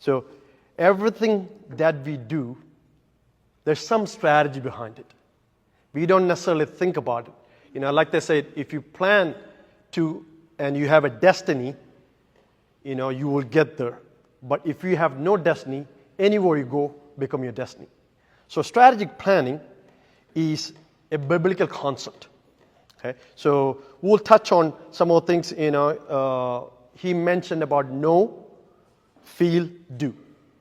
So everything that we do, there's some strategy behind it. We don't necessarily think about it. Like they said, if you plan to and you have a destiny, you will get there. But if you have no destiny, anywhere you go, become your destiny. So strategic planning is a biblical concept. Okay, so we'll touch on some of the things. He mentioned about know, feel, do,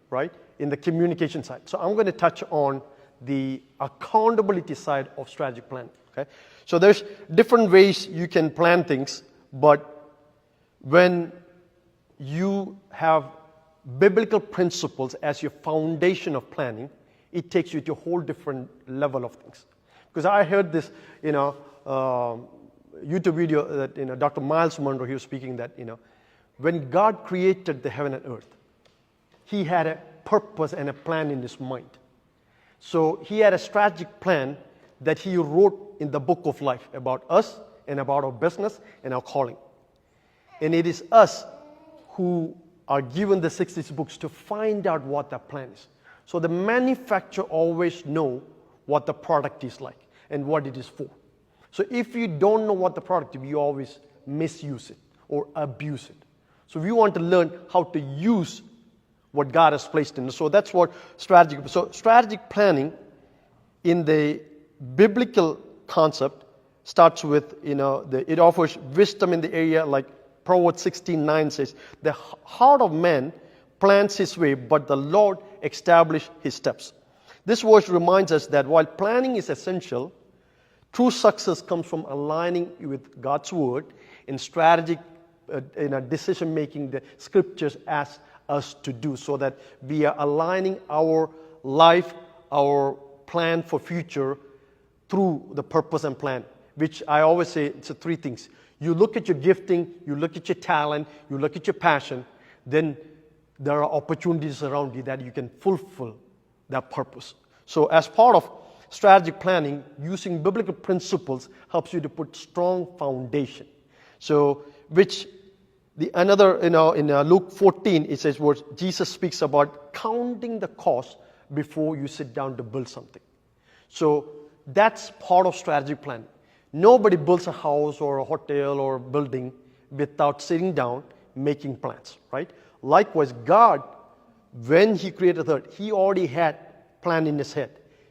right? In the communication side. So I'm going to touch on the accountability side of strategic planning. Okay, so there's different ways you can plan things, but when you have biblical principles as your foundation of planning, it takes you to a whole different level of things. Because I heard this, YouTube video that Dr. Miles Monroe, he was speaking that when God created the heaven and earth, He had a purpose and a plan in His mind. So He had a strategic plan that He wrote in the book of life about us and about our business and our calling. And it is us who are given the 66 books to find out what that plan is. So the manufacturer always know what the product is like and what it is for. So if you don't know what the product is, you always misuse it or abuse it. So we want to learn how to use what God has placed in us. So that's what strategic. So strategic planning in the biblical concept starts with, it offers wisdom in the area, like Proverbs 16:9 says, the heart of man plans his way, but the Lord establishes his steps. This verse reminds us that while planning is essential, true success comes from aligning with God's word in strategic decision making. The scriptures ask us to do, so that we are aligning our life, our plan for future through the purpose and plan, which I always say it's three things. You look at your gifting, you look at your talent, you look at your passion, then there are opportunities around you that you can fulfill that purpose. So as part of strategic planning, using biblical principles helps you to put strong foundation. So which in Luke 14, it says where Jesus speaks about counting the cost before you sit down to build something. So that's part of strategic planning. Nobody builds a house or a hotel or a building without sitting down, making plans, right? Likewise, God, when He created the earth, He already had plan in His head.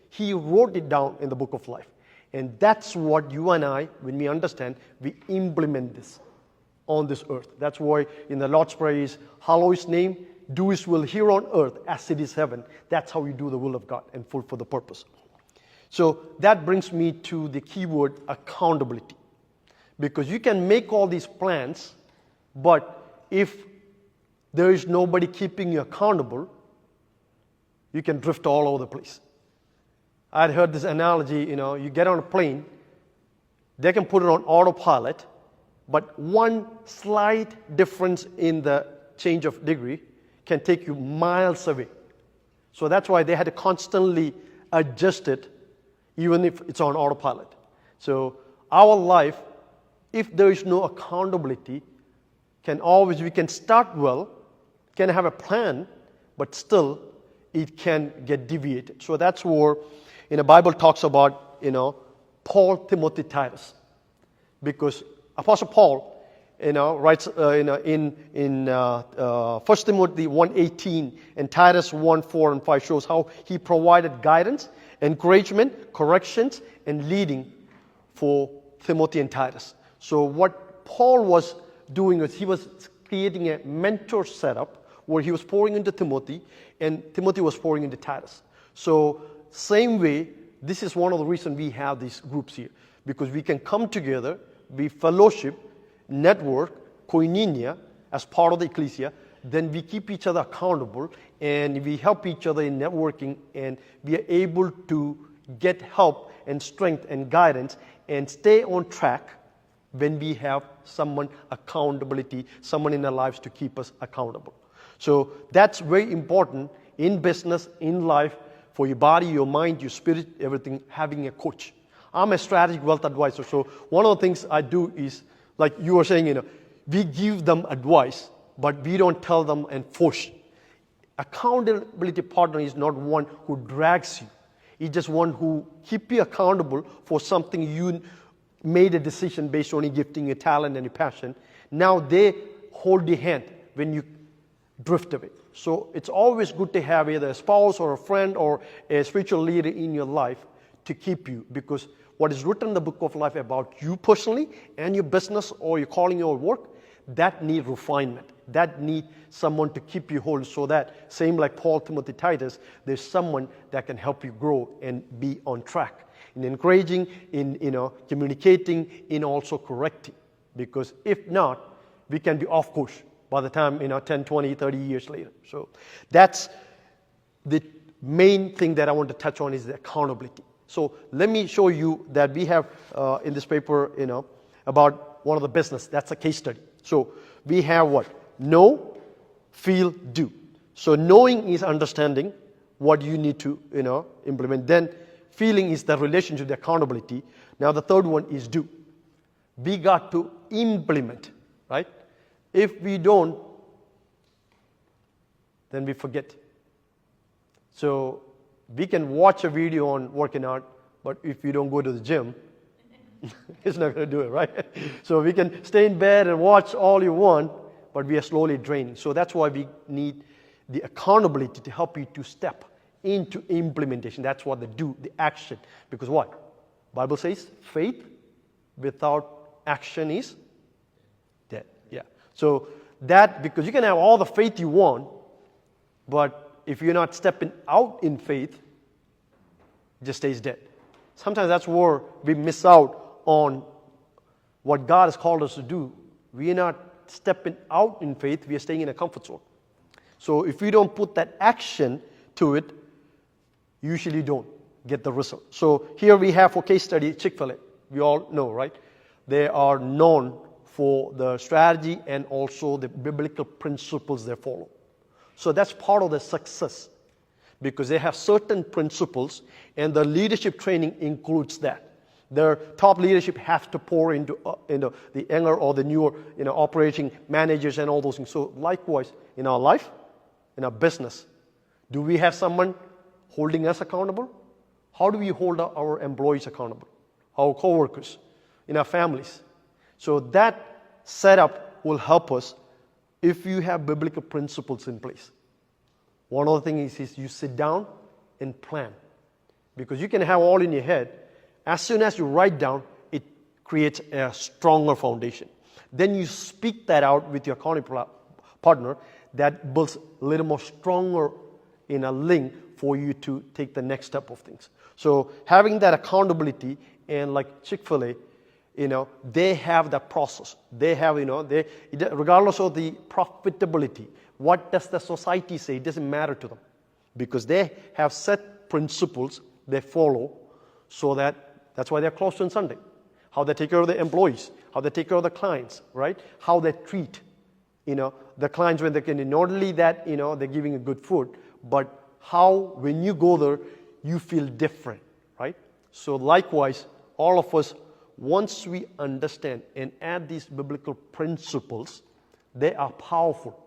He wrote it down in the book of life. And that's what you and I, when we understand, we implement this on this earth. That's why in the Lord's Prayer is, hallow His name, do His will here on earth as it is heaven. That's how you do the will of God and fulfill the purpose. So that brings me to the key word, accountability. Because you can make all these plans, but if there is nobody keeping you accountable, you can drift all over the place. I'd heard this analogy, you get on a plane, they can put it on autopilot, but one slight difference in the change of degree can take you miles away. So that's why they had to constantly adjust it, even if it's on autopilot. So our life, if there is no accountability, we can start well, can have a plan, but still it can get deviated. So that's where the Bible talks about, Paul, Timothy, Titus. Because Apostle Paul, writes in 1 Timothy 1:18 and Titus 1:4 and 5 shows how he provided guidance, encouragement, corrections, and leading for Timothy and Titus. So what Paul was doing was he was creating a mentor setup where he was pouring into Timothy and Timothy was pouring into Titus. So same way, this is one of the reasons we have these groups here, because we can come together, we fellowship, network, koinonia as part of the ecclesia, then we keep each other accountable and we help each other in networking, and we are able to get help and strength and guidance and stay on track when we have someone in our lives to keep us accountable. So that's very important in business, in life, for your body, your mind, your spirit, everything, having a coach. I'm a strategic wealth advisor, so one of the things I do is, like you were saying, we give them advice, but we don't tell them and force. Accountability partner is not one who drags you. He's just one who keep you accountable for something you made a decision based on your gifting, your talent, and your passion. Now they hold your hand when you drift away. So it's always good to have either a spouse or a friend or a spiritual leader in your life to keep you, because what is written in the book of life about you personally and your business or your calling or work, that need refinement. That need someone to keep you whole, so that, same like Paul, Timothy, Titus, there's someone that can help you grow and be on track in encouraging, in communicating, in also correcting. Because if not, we can be off course by the time 10, 20, 30 years later. So that's the main thing that I want to touch on, is the accountability. So let me show you that we have in this paper, about one of the business. That's a case study. So we have what? Know, feel, do. So knowing is understanding what you need to implement. Then feeling is the relationship, the accountability. Now the third one is do. We got to implement, right? If we don't, then we forget. So we can watch a video on working out, but if you don't go to the gym, it's not going to do it, right? So we can stay in bed and watch all you want, but we are slowly draining. So that's why we need the accountability to help you to step into implementation. That's what they do, the action. Because what? Bible says faith without action is dead. Yeah. So that, because you can have all the faith you want, but if you're not stepping out in faith, it just stays dead. Sometimes that's where we miss out on what God has called us to do. We are not stepping out in faith, we are staying in a comfort zone. So if we don't put that action to it, usually don't get the result. So here we have for case study Chick-fil-A. We all know, right? They are known for the strategy and also the biblical principles they follow. So that's part of the success, because they have certain principles, and the leadership training includes that. Their top leadership has to pour into the younger or the newer operating managers and all those things. So likewise, in our life, in our business, do we have someone holding us accountable? How do we hold our employees accountable? Our co-workers, in our families? So that setup will help us if you have biblical principles in place. One of the things is you sit down and plan. Because you can have all in your head. As soon as you write down, it creates a stronger foundation. Then you speak that out with your accountability partner. That builds a little more stronger in a link for you to take the next step of things. So having that accountability, and like Chick-fil-A, they have that process. They have, regardless of the profitability, what does the society say? It doesn't matter to them, because they have set principles they follow, so that's why they're closed on Sunday. How they take care of the employees, how they take care of the clients, right? How they treat, the clients when they can. Not only that, they're giving a good food, but how when you go there, you feel different, right? So likewise, all of us, once we understand and add these biblical principles, they are powerful.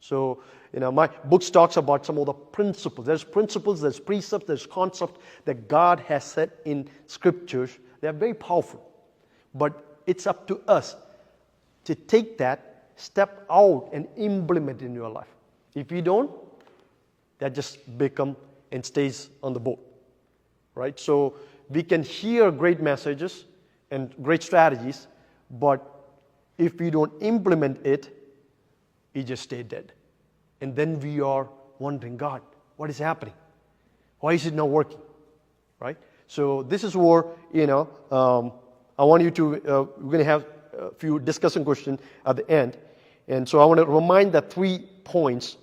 So, my books talks about some of the principles. There's principles, there's precepts, there's concepts that God has set in scriptures. They're very powerful. But it's up to us to take that, step out, and implement it in your life. If you don't, that just become and stays on the boat, right? So we can hear great messages and great strategies, but if we don't implement it, it just stays dead. And then we are wondering, God, what is happening? Why is it not working, right? So this is where, I want you to, we're going to have a few discussion questions at the end. And so I want to remind that 3 points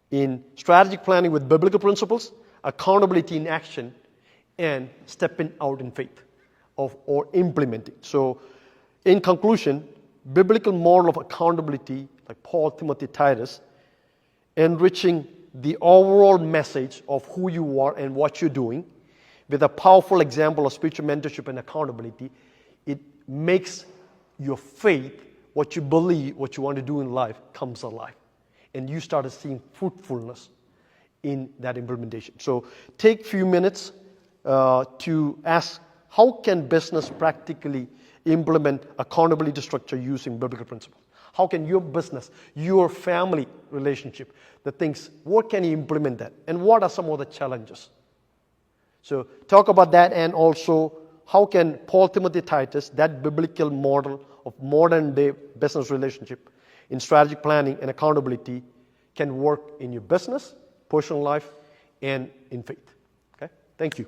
in strategic planning with biblical principles, accountability in action, and stepping out in faith or implementing. So in conclusion, biblical model of accountability, like Paul, Timothy, Titus, enriching the overall message of who you are and what you're doing with a powerful example of spiritual mentorship and accountability, it makes your faith, what you believe, what you want to do in life, comes alive. And you start seeing fruitfulness in that implementation. So take a few minutes to ask, how can business practically implement accountability structure using biblical principles? How can your business, your family relationship, the things, what can you implement that? And what are some of the challenges? So talk about that, and also how can Paul, Timothy, Titus, that biblical model of modern day business relationship in strategic planning and accountability can work in your business, personal life, and in faith. Okay? Thank you.